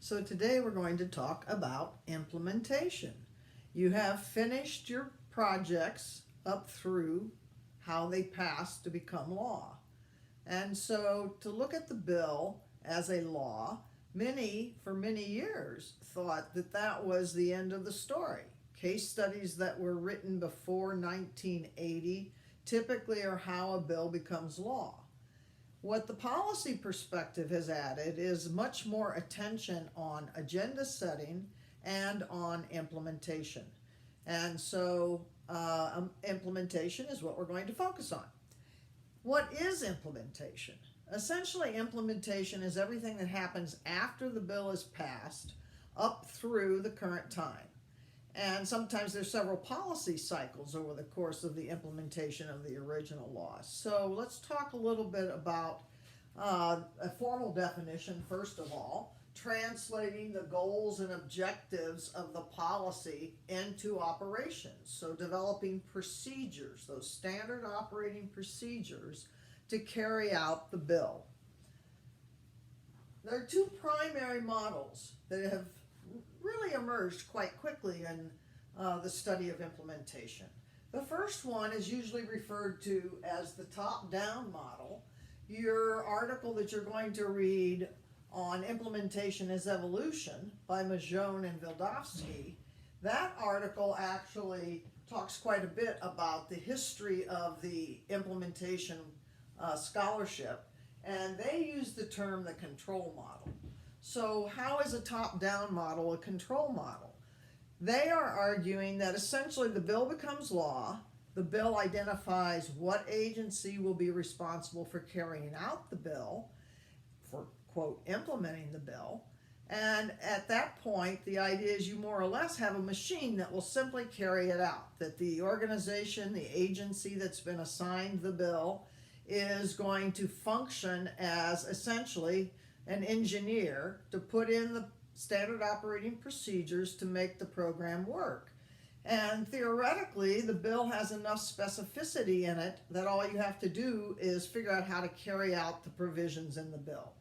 So today we're going to talk about implementation. You have finished your projects up through how they pass to become law. And so to look at the bill as a law, many, for many years, thought that that was the end of the story. Case studies that were written before 1980 typically are how a bill becomes law. What the policy perspective has added is much more attention on agenda setting and on implementation. And so implementation is what we're going to focus on. What is implementation? Essentially, implementation is everything that happens after the bill is passed up through the current time. And sometimes there's several policy cycles over the course of the implementation of the original law. So let's talk a little bit about a formal definition, first of all, translating the goals and objectives of the policy into operations. So developing procedures, those standard operating procedures to carry out the bill. There are two primary models that have really emerged quite quickly in the study of implementation. The first one is usually referred to as the top-down model. Your article that you're going to read on Implementation as Evolution by Majone and Wildavsky, that article actually talks quite a bit about the history of the implementation scholarship, and they use the term the control model. So how is a top-down model a control model? They are arguing that essentially the bill becomes law, the bill identifies what agency will be responsible for carrying out the bill, for, quote, implementing the bill, and at that point the idea is you more or less have a machine that will simply carry it out, that the organization, the agency that's been assigned the bill is going to function as essentially an engineer to put in the standard operating procedures to make the program work. And theoretically, the bill has enough specificity in it that all you have to do is figure out how to carry out the provisions in the bill.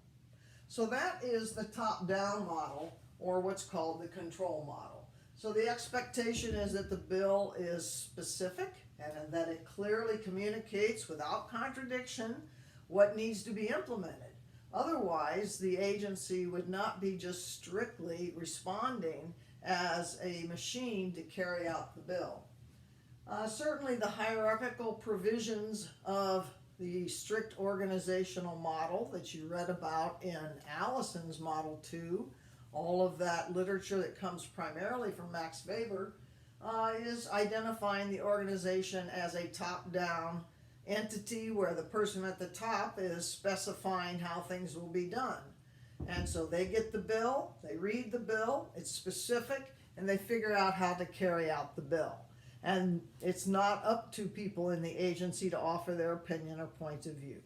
So that is the top-down model, or what's called the control model. So the expectation is that the bill is specific and that it clearly communicates without contradiction what needs to be implemented. Otherwise, the agency would not be just strictly responding as a machine to carry out the bill. Certainly the hierarchical provisions of the strict organizational model that you read about in Allison's Model 2, all of that literature that comes primarily from Max Weber, is identifying the organization as a top-down entity where the person at the top is specifying how things will be done. And so they get the bill, they read the bill, it's specific, and they figure out how to carry out the bill. And it's not up to people in the agency to offer their opinion or point of view.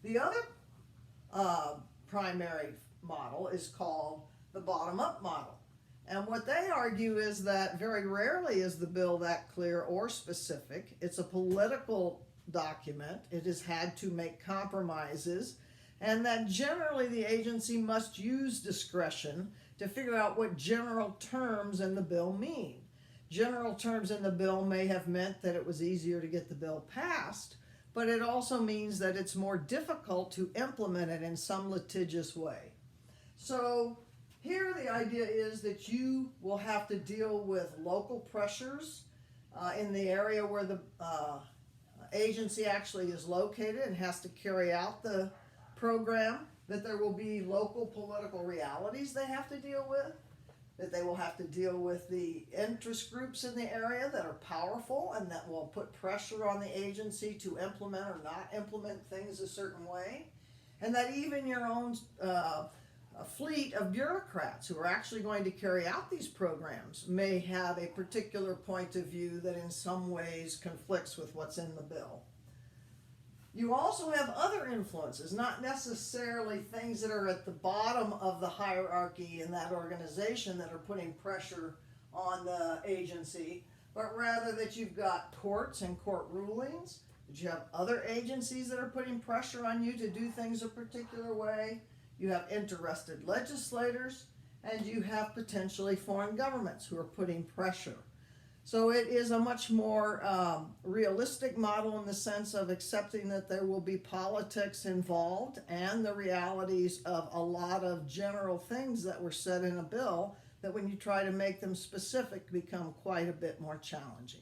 The other primary model is called the bottom-up model. And what they argue is that very rarely is the bill that clear or specific. It's a political document. It has had to make compromises, and that generally the agency must use discretion to figure out what general terms in the bill mean. General terms in the bill may have meant that it was easier to get the bill passed, but it also means that it's more difficult to implement it in some litigious way. So here the idea is that you will have to deal with local pressures in the area where the agency actually is located and has to carry out the program, that there will be local political realities they have to deal with, that they will have to deal with the interest groups in the area that are powerful and that will put pressure on the agency to implement or not implement things a certain way, and that even your own fleet of bureaucrats who are actually going to carry out these programs may have a particular point of view that in some ways conflicts with what's in the bill. You also have other influences, not necessarily things that are at the bottom of the hierarchy in that organization that are putting pressure on the agency, but rather that you've got courts and court rulings, that you have other agencies that are putting pressure on you to do things a particular way. You have interested legislators, and you have potentially foreign governments who are putting pressure. So it is a much more realistic model in the sense of accepting that there will be politics involved and the realities of a lot of general things that were said in a bill that when you try to make them specific become quite a bit more challenging.